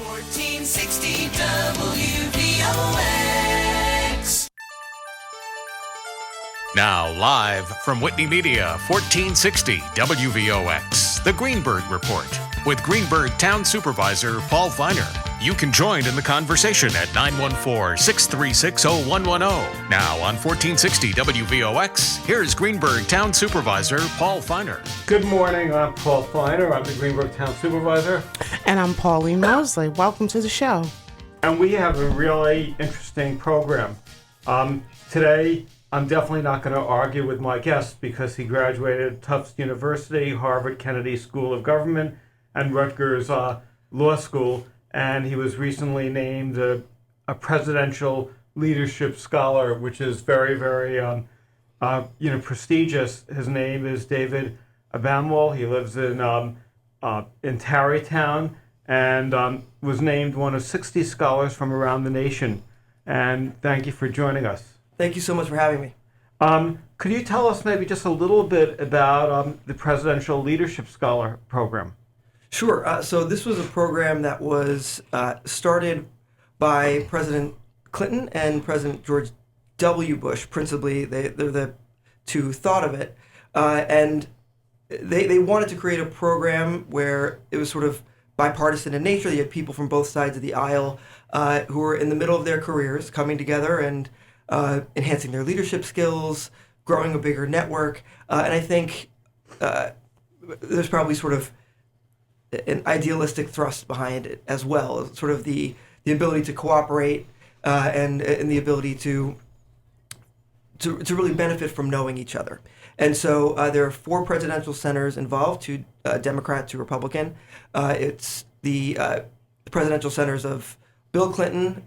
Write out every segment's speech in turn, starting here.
1460 WVOX. Now, live from Whitney Media, 1460 WVOX, the Greenburgh Report, with Greenburgh Town Supervisor Paul Feiner. You can join in the conversation at 914-636-0110. Now on 1460 WVOX, here's Greenburgh Town Supervisor Paul Feiner. Good morning, I'm Paul Feiner. I'm the Greenburgh Town Supervisor. And I'm Pauline Mosley. Welcome to the show. And we have a really interesting program. Today, I'm definitely not going to argue with my guest because he graduated Tufts University, Harvard Kennedy School of Government, and Rutgers Law School. And he was recently named a presidential leadership scholar, which is very, very, prestigious. His name is David Baumwoll. He lives in Tarrytown and was named one of 60 scholars from around the nation. And thank you for joining us. Thank you so much for having me. Could you tell us maybe just a little bit about the Presidential Leadership Scholar Program? Sure. So this was a program that was started by President Clinton and President George W. Bush, principally. They're the two thought of it. And they wanted to create a program where it was sort of bipartisan in nature. You had people from both sides of the aisle who were in the middle of their careers coming together and enhancing their leadership skills, growing a bigger network. And I think there's probably sort of an idealistic thrust behind it as well, sort of the ability to cooperate and the ability to really benefit from knowing each other. And so there are 4 presidential centers involved, 2 Democrat, 2 Republican. It's the presidential centers of Bill Clinton,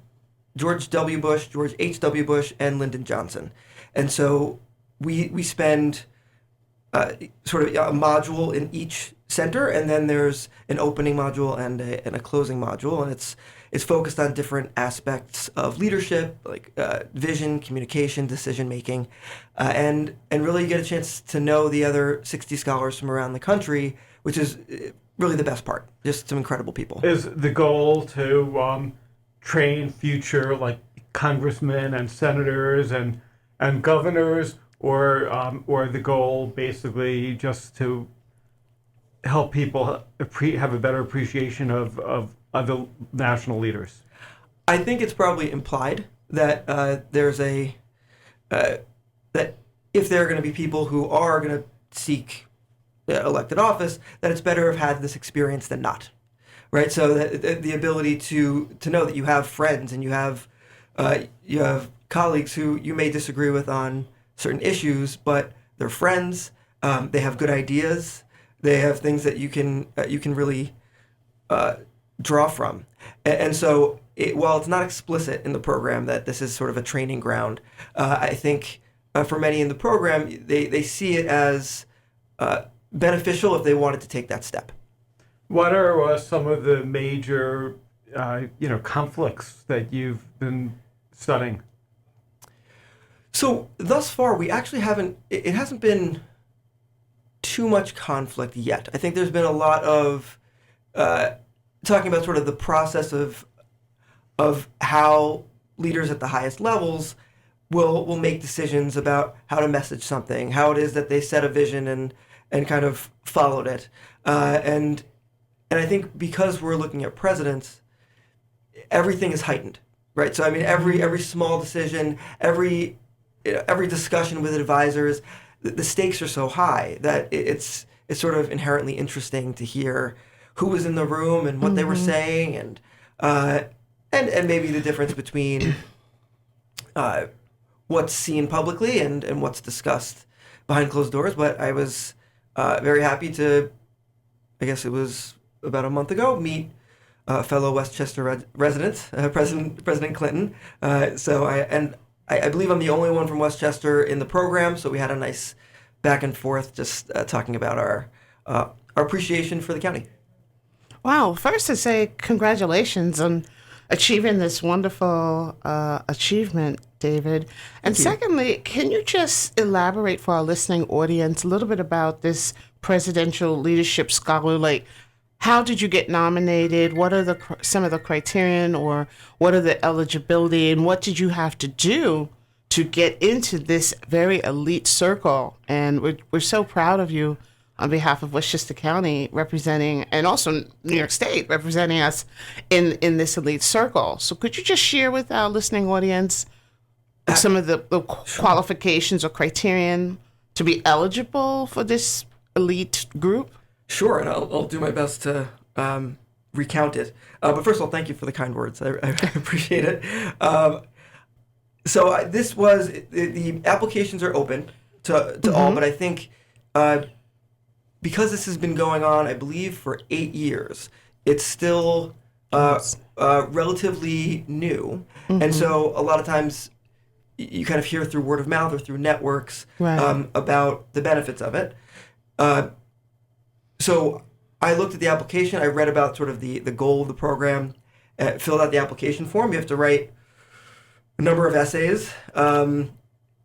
George W. Bush, George H.W. Bush, and Lyndon Johnson. And so we spend sort of a module in each center, and then there's an opening module and a closing module, and it's focused on different aspects of leadership, like vision, communication, decision making, and really you get a chance to know the other 60 scholars from around the country, which is really the best part. Just some incredible people. Is the goal to train future like congressmen and senators and governors, or the goal basically just to help people have a better appreciation of the national leaders? I think it's probably implied that there's that if there are going to be people who are going to seek elected office, that it's better to have had this experience than not, right? So that the ability to know that you have friends and you have colleagues who you may disagree with on certain issues, but they're friends. They have good ideas. They have things that you can really draw from. And so while it's not explicit in the program that this is sort of a training ground, I think for many in the program, they see it as beneficial if they wanted to take that step. What are some of the major conflicts that you've been studying? So thus far, we actually it hasn't been too much conflict yet. I think there's been a lot of talking about sort of the process of how leaders at the highest levels will make decisions about how to message something, how it is that they set a vision and kind of followed it. And I think because we're looking at presidents, everything is heightened, right? So I mean, every small decision, every discussion with advisors, the stakes are so high that it's sort of inherently interesting to hear who was in the room and what they were saying, and maybe the difference between what's seen publicly and what's discussed behind closed doors. But I was very happy to, I guess it was about a month ago, meet fellow Westchester resident, President Clinton. I believe I'm the only one from Westchester in the program, so we had a nice back and forth just talking about our appreciation for the county. Wow. First to say congratulations on achieving this wonderful achievement, David. And secondly, can you just elaborate for our listening audience a little bit about this Presidential Leadership Scholar? Like, how did you get nominated? What are some of the criterion, or what are the eligibility, and what did you have to do to get into this very elite circle? And we're so proud of you on behalf of Westchester County representing, and also New York State representing us in this elite circle. So could you just share with our listening audience some of the qualifications or criterion to be eligible for this elite group? Sure, and I'll do my best to recount it. But first of all, thank you for the kind words. I appreciate it. This was, the applications are open to all, but I think because this has been going on, I believe, for 8 years, it's still relatively new. And so a lot of times you kind of hear through word of mouth or through networks about the benefits of it. So I looked at the application. I read about sort of the goal of the program, filled out the application form. You have to write a number of essays and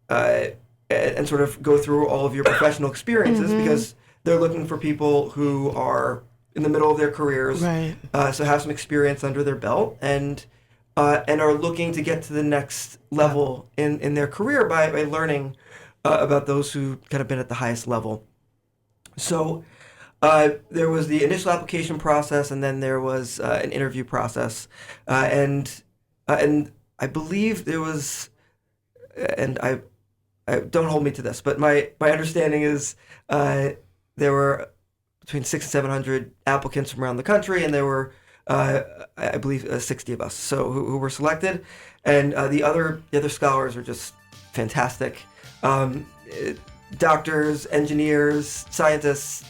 sort of go through all of your professional experiences because they're looking for people who are in the middle of their careers, so have some experience under their belt and are looking to get to the next level in their career by learning about those who kind of been at the highest level. So there was the initial application process, and then there was an interview process, and I believe there was, and I don't hold me to this, but my understanding is there were between 600 and 700 applicants from around the country, and there were I believe 60 of us who were selected, and the other scholars are just fantastic. Doctors, engineers, scientists,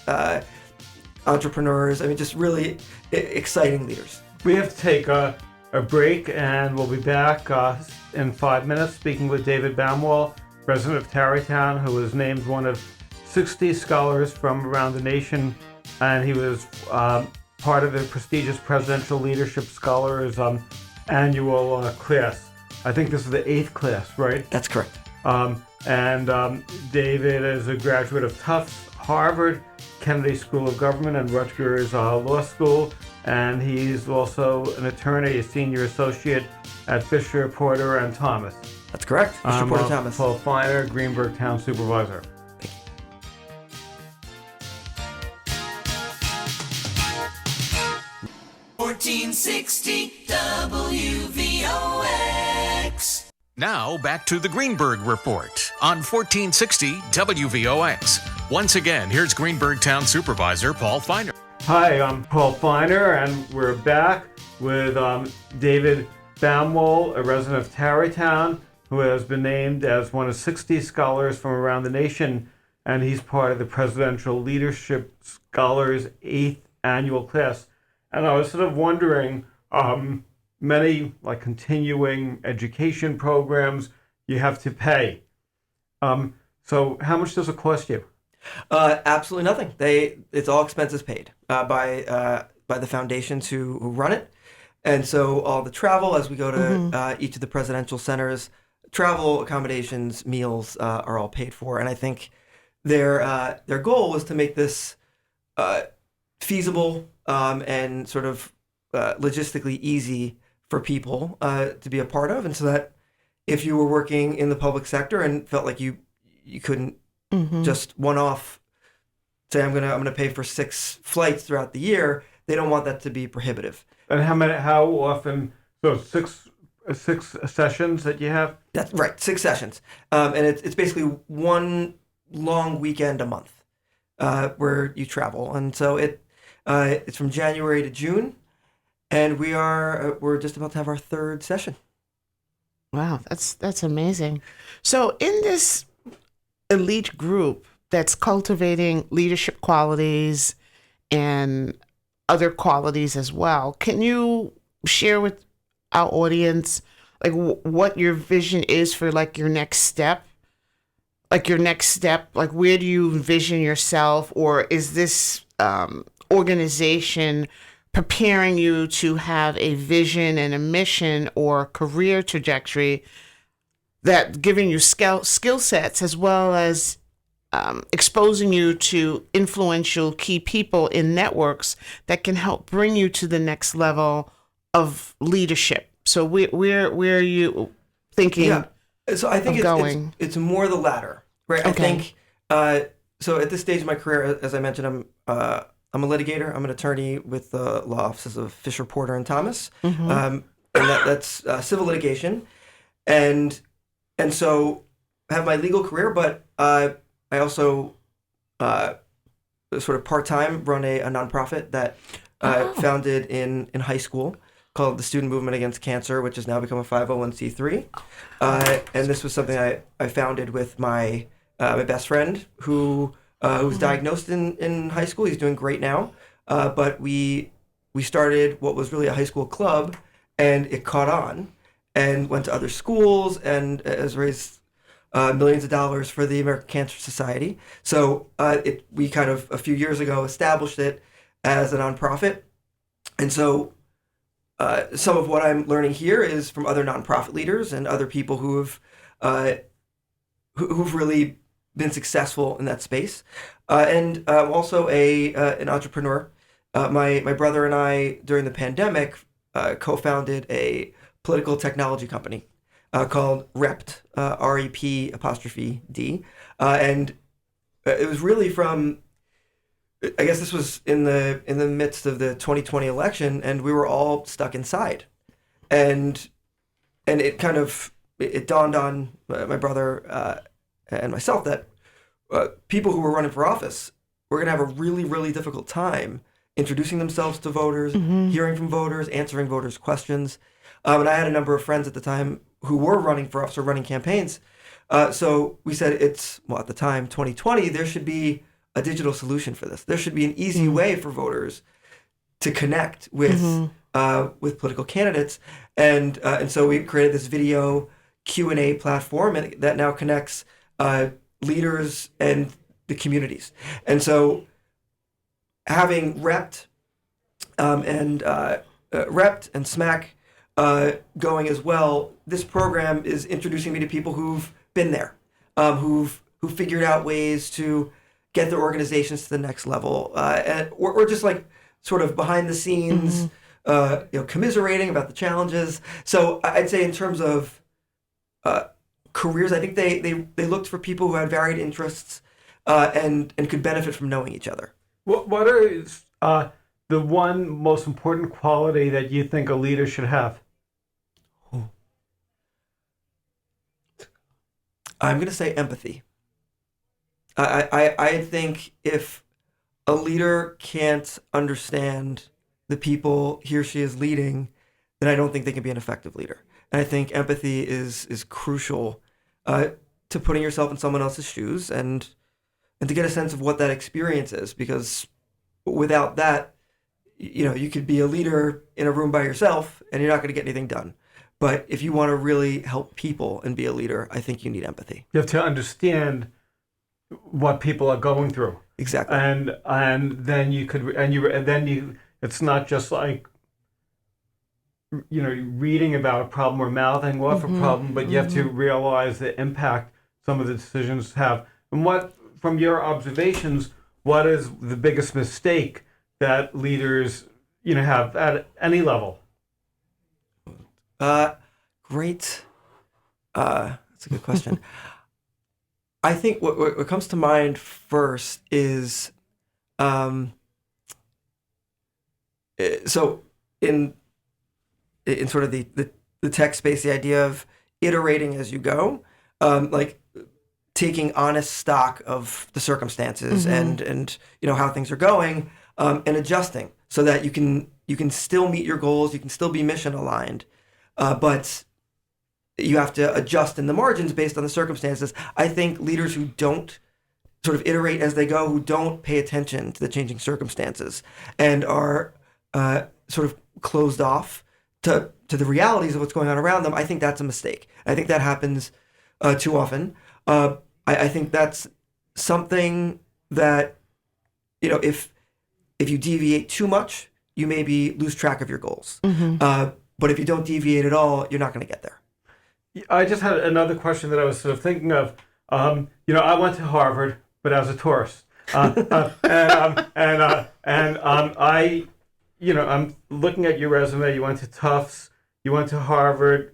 entrepreneurs. I mean, just really exciting leaders. We have to take a break, and we'll be back in 5 minutes speaking with David Baumwoll, resident of Tarrytown, who was named one of 60 scholars from around the nation, and he was part of the prestigious Presidential Leadership Scholars annual class. I think this is the 8th class, right? That's correct. David is a graduate of Tufts, Harvard, Kennedy School of Government, and Rutgers Law School, and he's also an attorney, a senior associate at Fisher, Porter, and Thomas. That's correct. Fisher, Porter, Thomas. Paul Feiner, Greenburgh Town Supervisor. 1460 WVOX. Now back to the Greenburgh Report on 1460 WVOX. Once again, here's Greenburgh Town Supervisor Paul Feiner. Hi, I'm Paul Feiner, and we're back with David Baumwoll, a resident of Tarrytown, who has been named as one of 60 scholars from around the nation, and he's part of the Presidential Leadership Scholars 8th annual class. And I was sort of wondering, many like continuing education programs, you have to pay. So how much does it cost you? Absolutely nothing. It's all expenses paid by the foundations who run it, and so all the travel as we go to each of the presidential centers, travel, accommodations, meals are all paid for. And I think their goal was to make this feasible and sort of logistically easy for people to be a part of, and so that if you were working in the public sector and felt like you couldn't just one-off say I'm gonna pay for 6 flights throughout the year, they don't want that to be prohibitive. And how often? So six sessions that you have? That's right, 6 sessions, and it's basically one long weekend a month where you travel, and so it's from January to June, and we're just about to have our 3rd session. Wow, that's amazing. So in this elite group that's cultivating leadership qualities and other qualities as well, can you share with our audience like what your vision is for like your next step? Like where do you envision yourself, or is this organization preparing you to have a vision and a mission or career trajectory that giving you skill sets as well as exposing you to influential key people in networks that can help bring you to the next level of leadership. So where are you thinking? Yeah. So I think going? It's more the latter, right? Okay. I think so. At this stage of my career, as I mentioned, I'm a litigator. I'm an attorney with the law offices of Fisher, Porter, and Thomas, and that's civil litigation, and so I have my legal career, but I also sort of part-time run a nonprofit that founded in high school called the Student Movement Against Cancer, which has now become a 501c3. And this was something I founded with my best friend who was diagnosed in high school. He's doing great now. But we started what was really a high school club, and it caught on and went to other schools and has raised millions of dollars for the American Cancer Society. So we kind of a few years ago established it as a nonprofit. And so some of what I'm learning here is from other nonprofit leaders and other people who've really been successful in that space. And I'm also an entrepreneur. My brother and I, during the pandemic, co-founded a political technology company called REPT, REP''D. And it was really from, I guess this was in the midst of the 2020 election, and we were all stuck inside, and it kind of it dawned on my brother and myself that people who were running for office were going to have a really, really difficult time introducing themselves to voters, hearing from voters, answering voters' questions. And I had a number of friends at the time who were running for office or running campaigns. So we said at the time, 2020, there should be a digital solution for this. There should be an easy way for voters to connect with political candidates, and so we created this video Q&A platform, and that now connects leaders and the communities. And so having Rept and SMAC going as well, this program is introducing me to people who've been there, who've figured out ways to get their organizations to the next level, or just like sort of behind the scenes, commiserating about the challenges. So I'd say in terms of careers, I think they looked for people who had varied interests and could benefit from knowing each other. What is the one most important quality that you think a leader should have? I'm going to say empathy. I think if a leader can't understand the people he or she is leading, then I don't think they can be an effective leader. And I think empathy is crucial to putting yourself in someone else's shoes and to get a sense of what that experience is. Because without that, you could be a leader in a room by yourself and you're not going to get anything done. But if you want to really help people and be a leader, I think you need empathy. You have to understand what people are going through. Exactly. And then it's not just like reading about a problem or mouthing off a problem, but you have to realize the impact some of the decisions have. And what, from your observations, what is the biggest mistake that leaders have at any level? Great. That's a good question. I think what comes to mind first is, so in sort of the tech space, the idea of iterating as you go, like taking honest stock of the circumstances and how things are going, and adjusting so that you can still meet your goals, you can still be mission aligned, but you have to adjust in the margins based on the circumstances. I think leaders who don't sort of iterate as they go, who don't pay attention to the changing circumstances and are sort of closed off to the realities of what's going on around them, I think that's a mistake. I think that happens too often. I think that's something that, if you deviate too much, you maybe lose track of your goals. But if you don't deviate at all, you're not going to get there. I just had another question that I was sort of thinking of. I went to Harvard. but as a tourist. I'm looking at your resume. You went to Tufts, you went to Harvard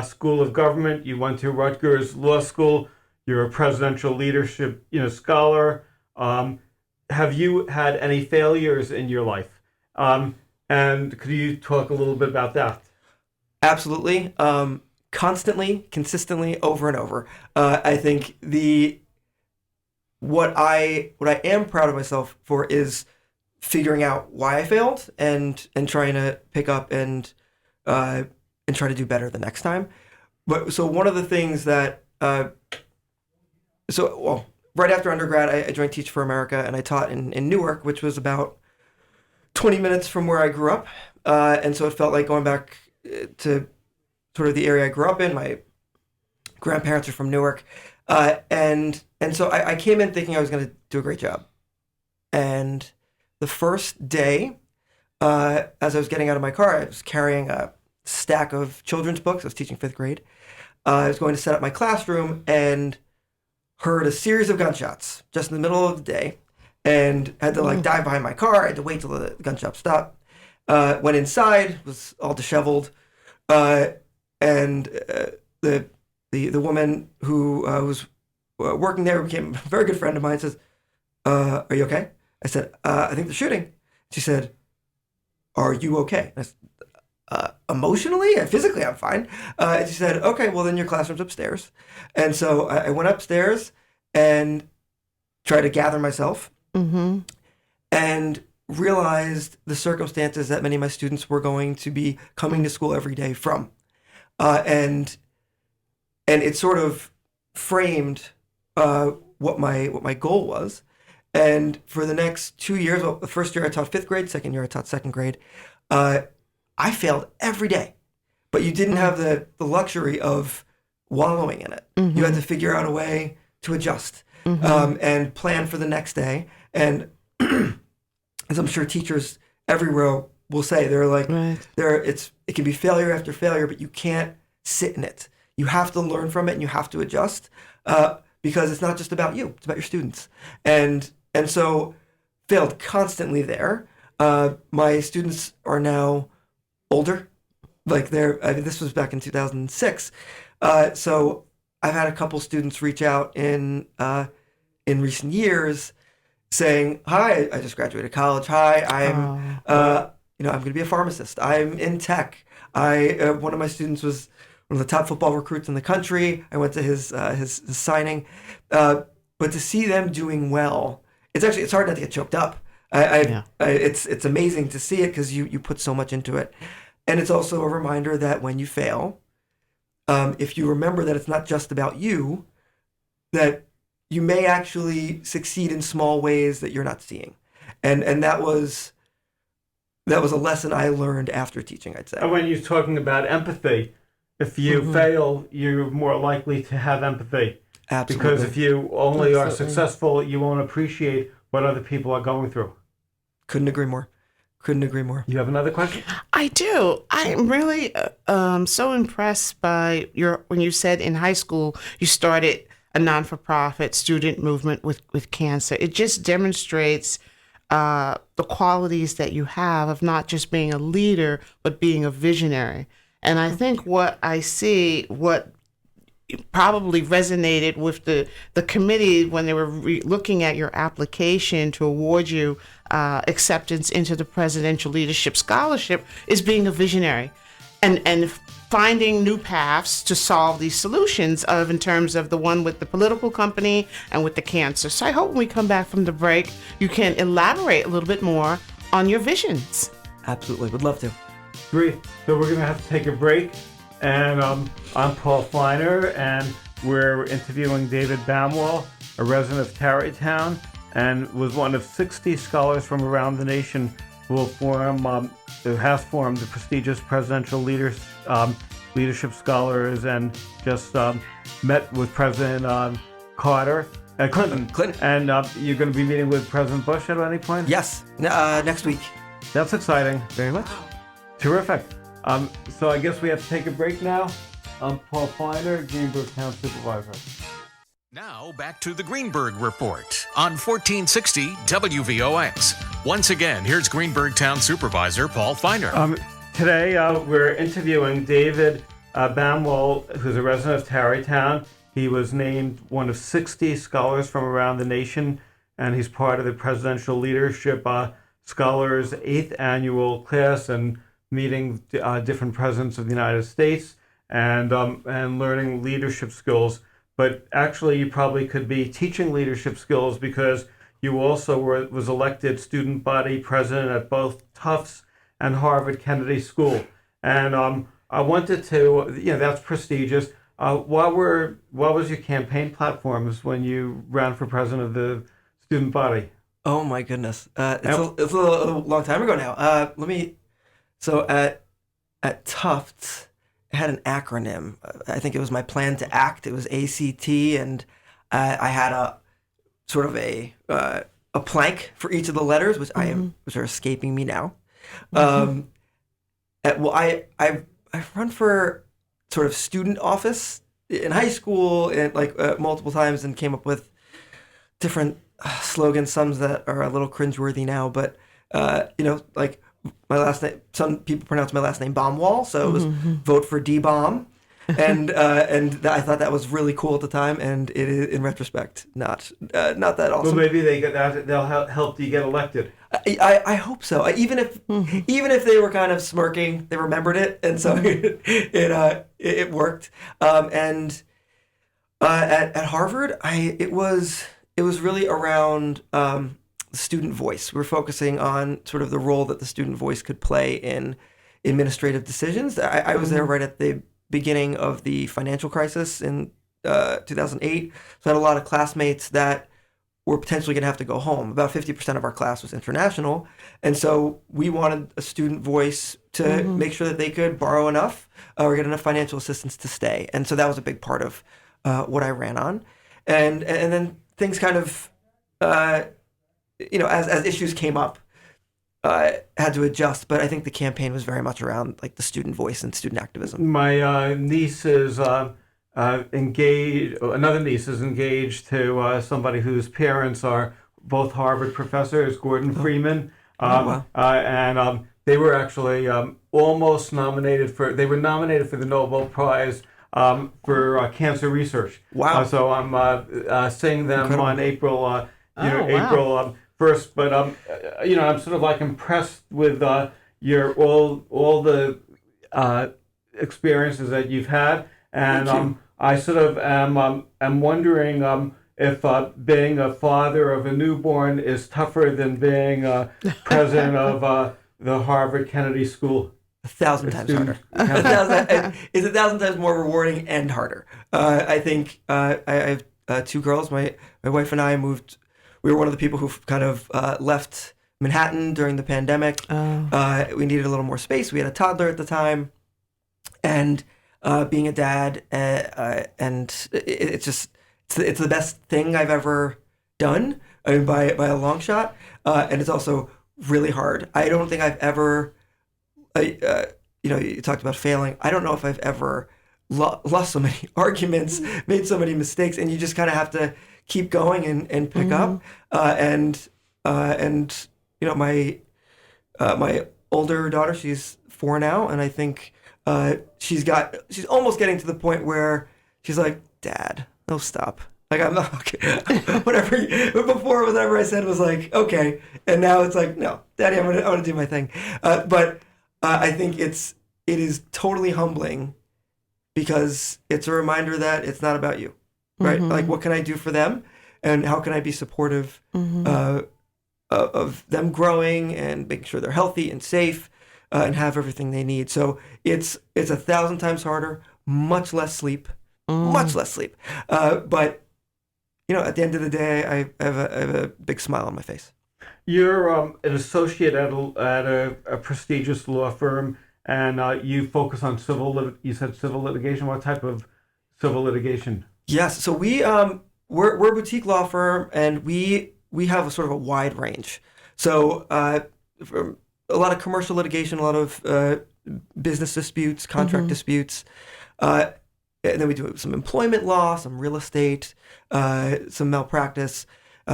School of Government, you went to Rutgers Law School. You're a presidential leadership, scholar. Have you had any failures in your life? And could you talk a little bit about that? Absolutely. Constantly, consistently, over and over. I think what I am proud of myself for is figuring out why I failed and trying to pick up and try to do better the next time. But so one of the things that right after undergrad, I joined Teach for America, and I taught in Newark, which was about 20 minutes from where I grew up. And so it felt like going back to sort of the area I grew up in. My grandparents are from Newark. And so I came in thinking I was going to do a great job. And the first day, as I was getting out of my car, I was carrying a stack of children's books. I was teaching 5th grade. I was going to set up my classroom and heard a series of gunshots just in the middle of the day, and had to dive behind my car. I had to wait till the gunshot stopped. Went inside, was all disheveled, and the woman who was working there became a very good friend of mine. Says, "Are you okay?" I said, "I think they're shooting." She said, "Are you okay?" I said, emotionally and physically, I'm fine. And she said, "Okay, well then your classroom's upstairs." And so I went upstairs and tried to gather myself, and realized the circumstances that many of my students were going to be coming to school every day from, and it sort of framed what my goal was. And for the next 2 years, the first year I taught 5th grade, second year I taught 2nd grade. I failed every day, but you didn't have the luxury of wallowing in it. You had to figure out a way to adjust and plan for the next day. And as I'm sure teachers everywhere will say, they're like, it can be failure after failure, but you can't sit in it. You have to learn from it, and you have to adjust because it's not just about you; it's about your students. And so failed constantly there. My students are now older, this was back in 2006. So I've had a couple students reach out in recent years saying, "Hi, I just graduated college. Hi, I'm going to be a pharmacist. I'm in tech. One of my students was one of the top football recruits in the country. I went to his signing, but to see them doing well, it's hard not to get choked up. It's amazing to see it because you put so much into it. And it's also a reminder that when you fail, if you remember that it's not just about you, that you may actually succeed in small ways that you're not seeing. And that was a lesson I learned after teaching, I'd say. And when you're talking about empathy, if you fail, you're more likely to have empathy. Absolutely. Because if you only are successful, you won't appreciate what other people are going through. Couldn't agree more. You have another question? I do. I'm really so impressed by when you said in high school you started a non-for-profit student movement with cancer. It just demonstrates the qualities that you have of not just being a leader, but being a visionary. And I think what probably resonated with the committee when they were looking at your application to award you acceptance into the Presidential Leadership Scholarship is being a visionary and finding new paths to solve these solutions in terms of the one with the political company and with the cancer. So I hope when we come back from the break, you can elaborate a little bit more on your visions. Absolutely. Would love to. Great. So we're going to have to take a break. And I'm Paul Feiner, and we're interviewing David Baumwoll, a resident of Tarrytown, and was one of 60 scholars from around the nation who has formed the prestigious Presidential Leadership Scholars, and just met with President Clinton. And you're going to be meeting with President Bush at any point? Yes, next week. That's exciting. Very much. Terrific. So I guess we have to take a break now. I'm Paul Feiner, Greenburgh Town Supervisor. Now back to the Greenburgh Report on 1460 WVOX. Once again, here's Greenburgh Town Supervisor Paul Feiner. Today we're interviewing David Baumwoll, who's a resident of Tarrytown. He was named one of 60 scholars from around the nation, and he's part of the Presidential Leadership Scholars 8th Annual Class and meeting different presidents of the United States and learning leadership skills. But actually, you probably could be teaching leadership skills because you also was elected student body president at both Tufts and Harvard Kennedy School. And I wanted to, that's prestigious. What was your campaign platforms when you ran for president of the student body? Oh my goodness, it's a long time ago now. So at Tufts, it had an acronym. I think it was my plan to act. It was ACT, and I had a sort of a plank for each of the letters, which which are escaping me now. I've run for sort of student office in high school and multiple times, and came up with different slogans. Some that are a little cringeworthy now, but my last name. Some people pronounce my last name Baumwoll, so it was vote for D-Bomb, and I thought that was really cool at the time. And it is, in retrospect, not that awesome. Well, maybe they'll help you get elected. I hope so. Even if they were kind of smirking, they remembered it, and so it worked. And at Harvard, it was really around student voice. We're focusing on sort of the role that the student voice could play in administrative decisions. I was there right at the beginning of the financial crisis in 2008. So I had a lot of classmates that were potentially going to have to go home. About 50% of our class was international. And so we wanted a student voice to make sure that they could borrow enough or get enough financial assistance to stay. And so that was a big part of what I ran on. And then things kind of... as issues came up, had to adjust. But I think the campaign was very much around the student voice and student activism. My niece is engaged. Another niece is engaged to somebody whose parents are both Harvard professors, Gordon Freeman, and they were actually almost nominated for. They were nominated for the Nobel Prize for cancer research. Wow! So I'm seeing them Incredible. on April. April 1st, but I'm sort of impressed with your all the experiences that you've had, and I sort of am wondering if being a father of a newborn is tougher than being president of the Harvard Kennedy School. 1,000 times harder. It's 1,000 times more rewarding and harder. I think I have two girls. My wife and I moved. We were one of the people who kind of left Manhattan during the pandemic. We needed a little more space. We had a toddler at the time, and being a dad, and it's the best thing I've ever done. I mean, by a long shot, and it's also really hard. I don't think I've ever, you talked about failing. I don't know if I've ever lost so many arguments, made so many mistakes, and you just kind of have to keep going and pick up. My older daughter, she's 4 now, and I think she's almost getting to the point where she's like, "Dad, no, stop." I'm not okay. Whatever. Before, whatever I said was like, okay, and now it's like, no, Daddy, I want to do my thing. But I think it is totally humbling because it's a reminder that it's not about you, right? What can I do for them, and how can I be supportive of them growing and making sure they're healthy and safe and have everything they need. So it's 1,000 times harder, much less sleep. But at the end of the day, I have a big smile on my face. You're an associate at a prestigious law firm, and you focus on you said civil litigation. What type of civil litigation? Yes, so we're a boutique law firm, and we have a sort of a wide range. So from a lot of commercial litigation, a lot of business disputes, contract disputes. and then we do some employment law, some real estate, some malpractice,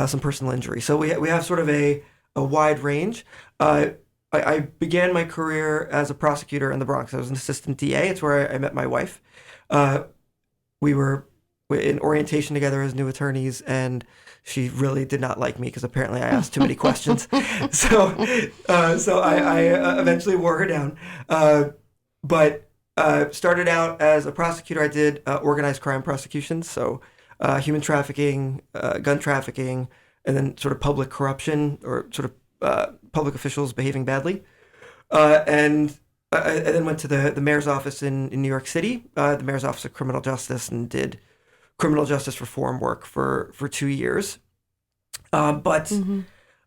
some personal injury. So we have sort of a wide range. I began my career as a prosecutor in the Bronx. I was an assistant DA. It's where I met my wife. We were in orientation together as new attorneys, and she really did not like me because apparently I asked too many questions. So I eventually wore her down. But started out as a prosecutor. I did organized crime prosecutions, so human trafficking, gun trafficking, and then sort of public corruption or sort of public officials behaving badly. And I then went to the mayor's office in New York City, the mayor's office of criminal justice, and did criminal justice reform work for 2 years. But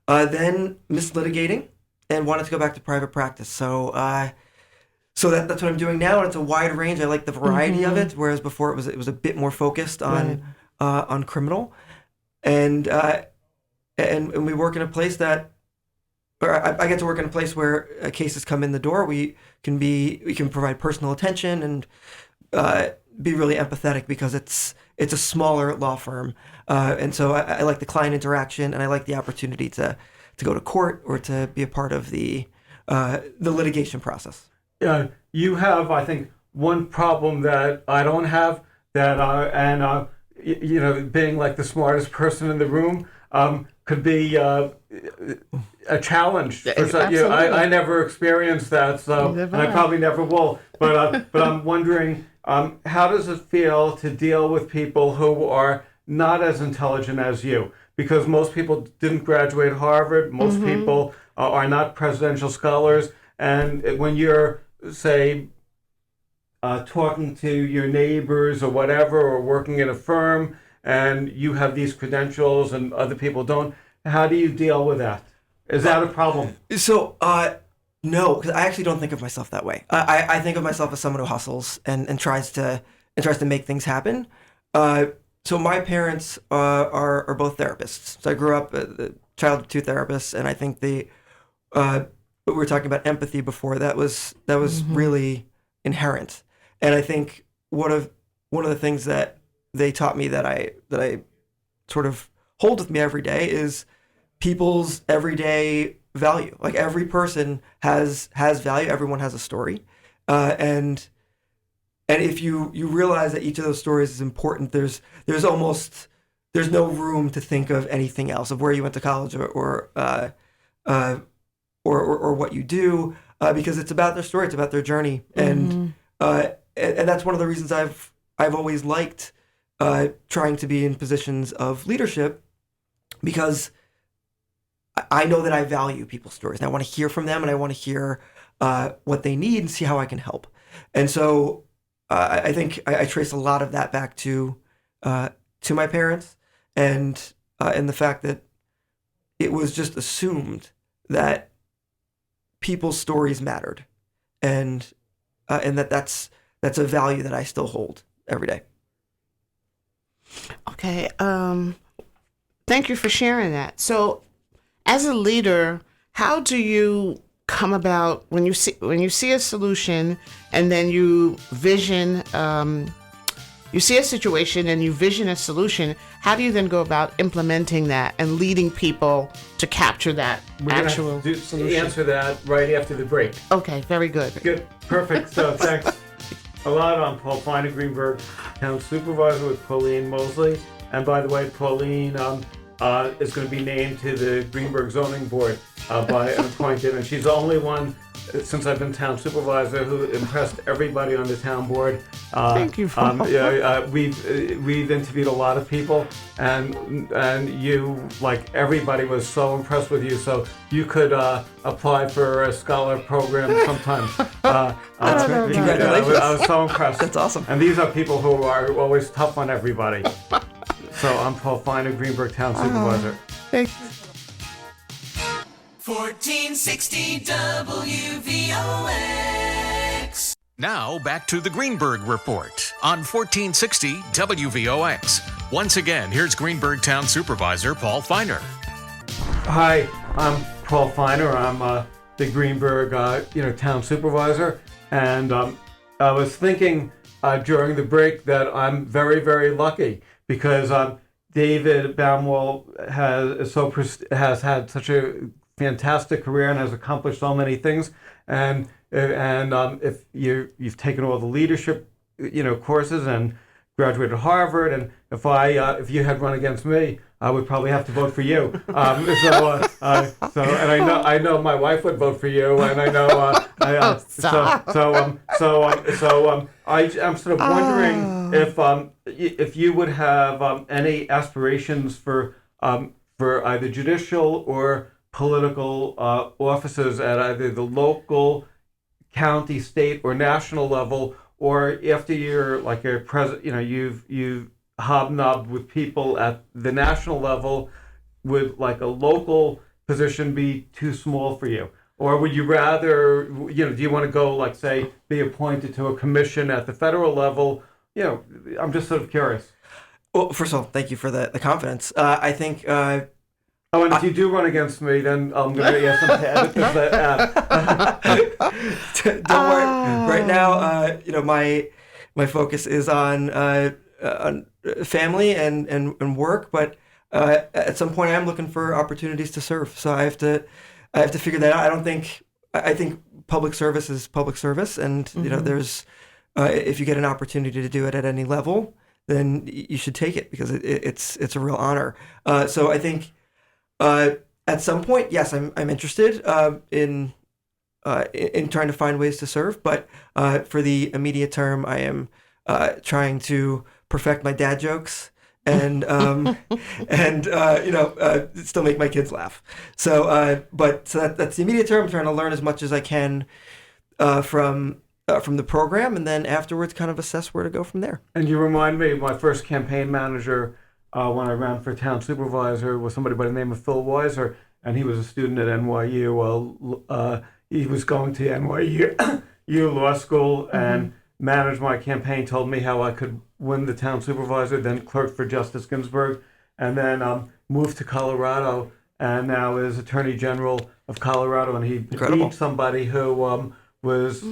then missed litigating and wanted to go back to private practice. So that's what I'm doing now, and it's a wide range. I like the variety of it, whereas before it was a bit more focused on criminal. And we work in a place that, or I get to work in a place where cases come in the door. We can provide personal attention and be really empathetic because it's a smaller law firm, and so I like the client interaction, and I like the opportunity to go to court or to be a part of the litigation process. You have, I think, one problem that I don't have, that being like the smartest person in the room could be a challenge. I never experienced that, and I probably never will. But I'm wondering, how does it feel to deal with people who are not as intelligent as you? Because most people didn't graduate Harvard. Most people are not presidential scholars. And when you're, say, talking to your neighbors or whatever, or working in a firm, and you have these credentials and other people don't, how do you deal with that? Is that a problem? So, no, because I actually don't think of myself that way. I think of myself as someone who hustles and tries to make things happen. So my parents are both therapists. So I grew up a child of two therapists, and I think what we were talking about empathy before, that was really inherent. And I think one of the things that they taught me that I sort of hold with me every day is people's everyday value. Like, every person has value. Everyone has a story, and if you realize that each of those stories is important, there's no room to think of anything else, of where you went to college or what you do, because it's about their story, it's about their journey, and that's one of the reasons I've always liked trying to be in positions of leadership, because I know that I value people's stories, and I want to hear from them, and I want to hear what they need and see how I can help. And so I think I trace a lot of that back to my parents, and the fact that it was just assumed that people's stories mattered, and that's a value that I still hold every day. Okay. Thank you for sharing that. So, as a leader, how do you come about when you see a solution, and then you vision, you see a situation and you vision a solution? How do you then go about implementing that and leading people to capture that actual solution? Answer that right after the break. Okay, very good. Good, perfect. So thanks a lot. I'm Paul Feiner, Greenburgh Town Supervisor with Pauline Mosley. And by the way, Pauline is going to be named to the Greenburgh Zoning Board by an appointed, and she's the only one since I've been town supervisor who impressed everybody on the town board. Thank you. We've interviewed a lot of people, and you, like, everybody was so impressed with you. So you could apply for a scholar program sometime. Congratulations! I was so impressed. That's awesome. And these are people who are always tough on everybody. So I'm Paul Feiner, Greenburgh Town Supervisor. Thank you. 1460 WVOX. Now back to the Greenburgh Report on 1460 WVOX. Once again, here's Greenburgh Town Supervisor Paul Feiner. Hi, I'm Paul Feiner. I'm the Greenburgh Town Supervisor, and I was thinking during the break that I'm very, very lucky because David Baumwoll has had such a fantastic career and has accomplished so many things. And if you've taken all the leadership, courses and graduated Harvard, and if you had run against me, I would probably have to vote for you. And I know my wife would vote for you, and I know I'm sort of wondering if you would have any aspirations for either judicial or political offices at either the local, county, state, or national level, or after you're like a president, you've hobnobbed with people at the national level, would like a local position be too small for you? Or would you rather, do you want to go, like, say, be appointed to a commission at the federal level? I'm just sort of curious. Well, first of all, thank you for the confidence. I think... and if you do run against me, then I'm going to ask them to edit this. Don't worry. Right now, my focus is on family and work, but at some point I'm looking for opportunities to serve. So I have to figure that out. I think public service is public service, and there's if you get an opportunity to do it at any level, then you should take it because it's a real honor. So I think at some point, yes, I'm interested in trying to find ways to serve, but for the immediate term, I am trying to perfect my dad jokes and still make my kids laugh. So that's the immediate term. I'm trying to learn as much as I can from the program, and then afterwards kind of assess where to go from there. And you remind me, my first campaign manager when I ran for town supervisor was somebody by the name of Phil Weiser, and he was a student at NYU. He was going to NYU law school and managed my campaign, told me how I could win the town supervisor, then clerked for Justice Ginsburg, and then moved to Colorado, and now is Attorney General of Colorado. And he beat somebody who was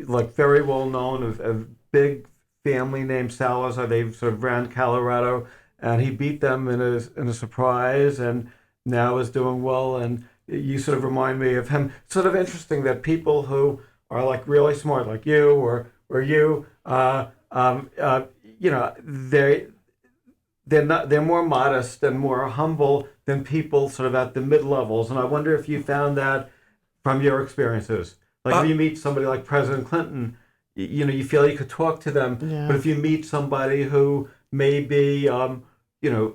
like very well known, a big family named Salazar. They sort of ran Colorado, and he beat them in a surprise, and now is doing well. And you sort of remind me of him. Sort of interesting that people who are like really smart, like you or you, they're more modest and more humble than people sort of at the mid levels. And I wonder if you found that from your experiences. Like if you meet somebody like President Clinton, you feel you could talk to them. Yeah. But if you meet somebody who may be,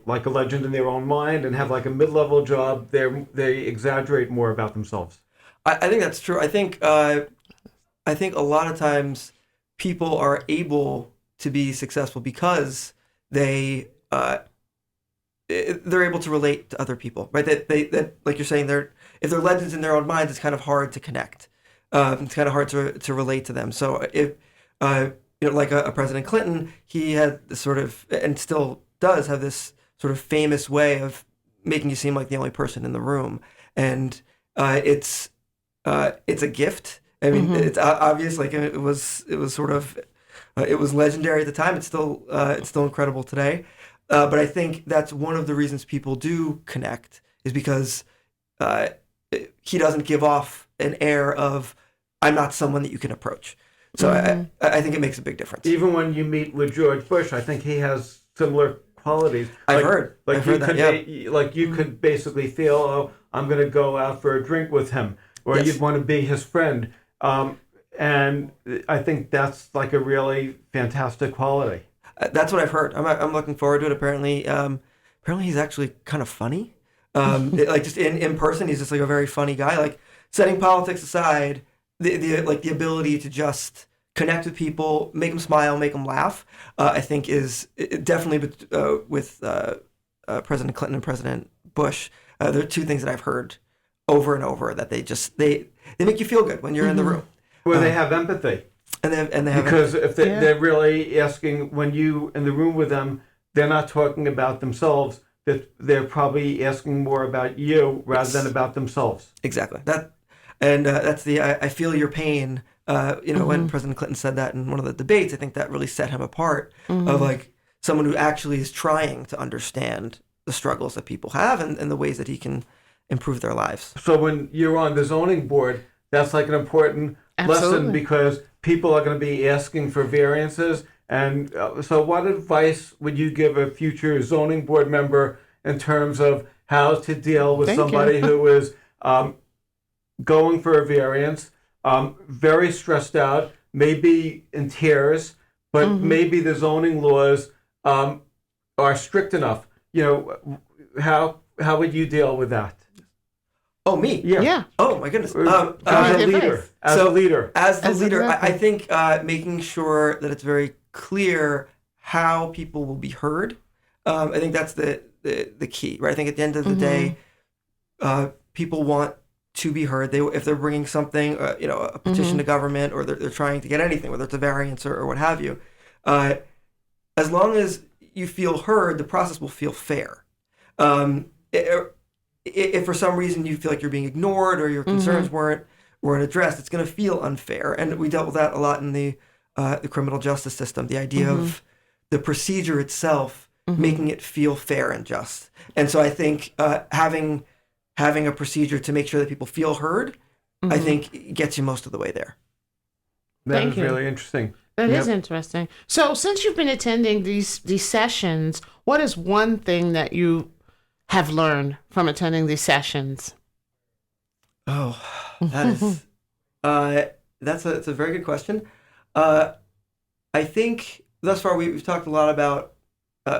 like a legend in their own mind and have like a mid-level job, they exaggerate more about themselves. I think that's true. I think a lot of times people are able to be successful because they're able to relate to other people, right? That like you're saying, if they're legends in their own minds, it's kind of hard to connect. It's kind of hard to relate to them. So if like a President Clinton, he had this sort of, and still does have this sort of famous way of making you seem like the only person in the room, and it's a gift. I mean, it's obvious. Like it was sort of it was legendary at the time. It's still incredible today. But I think that's one of the reasons people do connect is because he doesn't give off an air of I'm not someone that you can approach. So I think it makes a big difference. Even when you meet with George Bush, I think he has similar qualities. I've heard that. Yeah. Like you could basically feel, oh, I'm going to go out for a drink with him, or you'd want to be his friend. And I think that's like a really fantastic quality. That's what I've heard. I'm looking forward to it. Apparently he's actually kind of funny. Like just in person, he's just like a very funny guy. Like setting politics aside, the ability to just connect with people, make them smile, make them laugh, I think is definitely with President Clinton and President Bush. There are two things that I've heard over and over that they make you feel good when you're in the room. Well, they have empathy. And they have because if they're really asking, when you in the room with them, they're not talking about themselves. That they're probably asking more about you rather than about themselves. Exactly. That's the I feel your pain, When President Clinton said that in one of the debates, I think that really set him apart of like someone who actually is trying to understand the struggles that people have and the ways that he can improve their lives. So when you're on the zoning board, that's like an important lesson Absolutely. because people are going to be asking for variances. And so what advice would you give a future zoning board member in terms of how to deal with Thank you. somebody who is going for a variance, very stressed out, maybe in tears, but maybe the zoning laws are strict enough? How would you deal with that? Oh, me? Yeah. Oh my goodness. As a leader. As a leader. As the As a leader, leader. I think making sure that it's very clear how people will be heard. I think that's the key, right? I think at the end of the day, people want to be heard. If they're bringing something, a petition to government, or they're trying to get anything, whether it's a variance or what have you, as long as you feel heard, the process will feel fair. If for some reason you feel like you're being ignored or your concerns weren't addressed, it's going to feel unfair. And we dealt with that a lot in the criminal justice system. The idea of the procedure itself making it feel fair and just. And so I think having a procedure to make sure that people feel heard, I think gets you most of the way there. That Thank is you. really interesting. That is Yep. interesting. So, since you've been attending these sessions, what is one thing that you have learned from attending these sessions? Oh, that is that's a very good question. I think thus far we've talked a lot about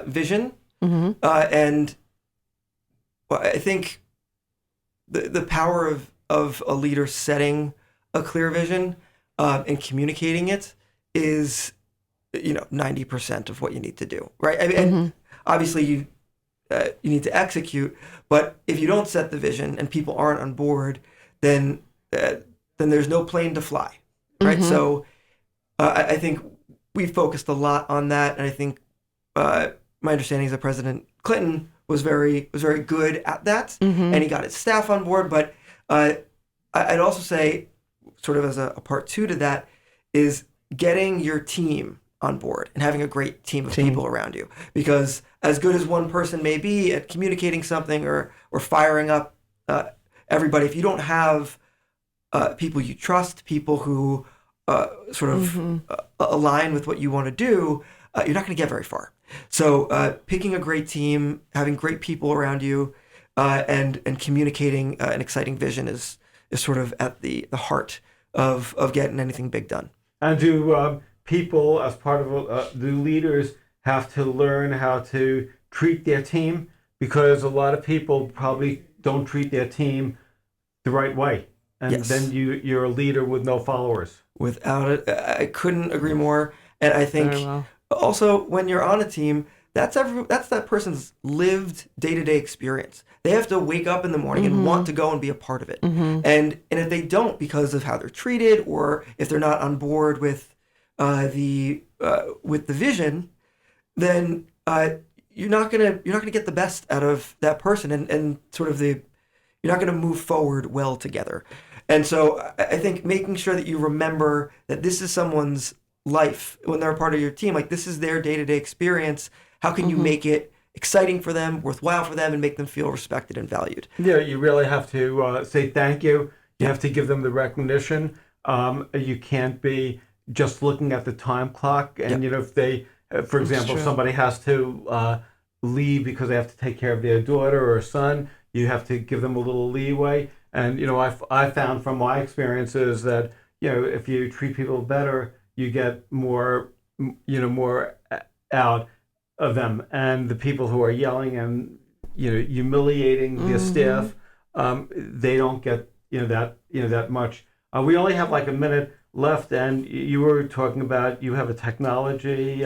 vision, and I think the power of a leader setting a clear vision and communicating it is 90% of what you need to do, right? I mean, and obviously you need to execute, but if you don't set the vision and people aren't on board, then there's no plane to fly, right? So I think we focused a lot on that, and I think my understanding is that President Clinton was very good at that, and he got his staff on board. But I'd also say, sort of as a part two to that, is getting your team on board and having a great team of people around you. Because as good as one person may be at communicating something or firing up everybody, if you don't have people you trust, people who sort of align with what you want to do, you're not going to get very far. So picking a great team, having great people around you, and communicating an exciting vision is sort of at the heart of getting anything big done. And do people, as part of do leaders have to learn how to treat their team? Because a lot of people probably don't treat their team the right way. And Yes. then you're a leader with no followers. Without it, I couldn't agree more. And I think Very well. also when you're on a team, that's that person's lived day-to-day experience. They have to wake up in the morning and want to go and be a part of it. And if they don't, because of how they're treated, or if they're not on board with the vision, then you're not gonna get the best out of that person, and sort of you're not gonna move forward well together. And so I think making sure that you remember that this is someone's life when they're a part of your team, like this is their day-to-day experience. How can you make it exciting for them, worthwhile for them, and make them feel respected and valued? Yeah, you really have to say thank you. You have to give them the recognition. You can't be just looking at the time clock. And, if they, for example, true. somebody has to leave because they have to take care of their daughter or son, you have to give them a little leeway. And, I found from my experiences that, if you treat people better, you get more out of them. And the people who are yelling and, humiliating their staff, they don't get, that much. We only have like a minute left, and you were talking about you have a technology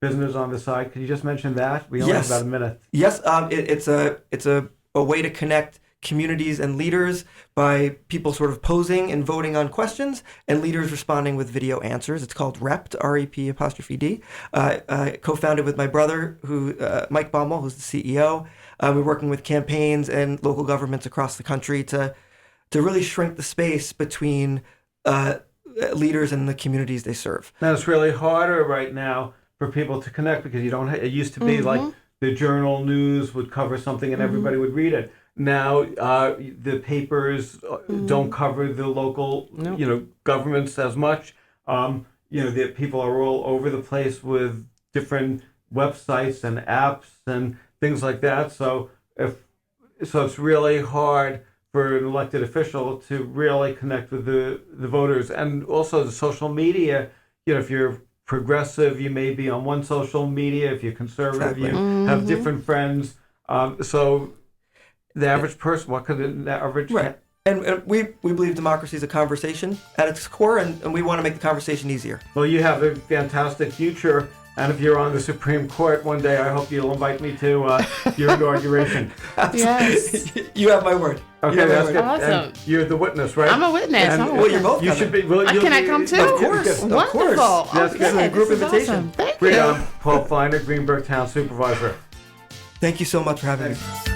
business on the side. Could you just mention that? We only have Yes. about a minute. Yes, it's a way to connect communities and leaders by people sort of posing and voting on questions, and leaders responding with video answers. It's called REPD, REP''D. Co-founded with my brother, Mike Baumwoll, who's the CEO. We're working with campaigns and local governments across the country to really shrink the space between leaders in the communities they serve. Now it's really harder right now for people to connect because you don't. It used to be like the journal news would cover something and everybody would read it. Now the papers don't cover the local, governments as much. The people are all over the place with different websites and apps and things like that. So it's really hard for an elected official to really connect with the voters. And also the social media, if you're progressive, you may be on one social media. If you're conservative, you have different friends. So the average person, what could the average... Right. And we believe democracy is a conversation at its core, and we want to make the conversation easier. Well, you have a fantastic future. And if you're on the Supreme Court one day, I hope you'll invite me to your inauguration. Yes. You have my word. Okay, that's good. Awesome. And you're the witness, right? I'm a witness. Well, you're both You coming. should be. Well, Can I come too? Of course. Good. Of course. Wonderful. That's Okay, good. It's a group this is invitation. awesome. Thank Great. you. Paul Feiner, Greenburgh Town Supervisor. Thank you so much for having me.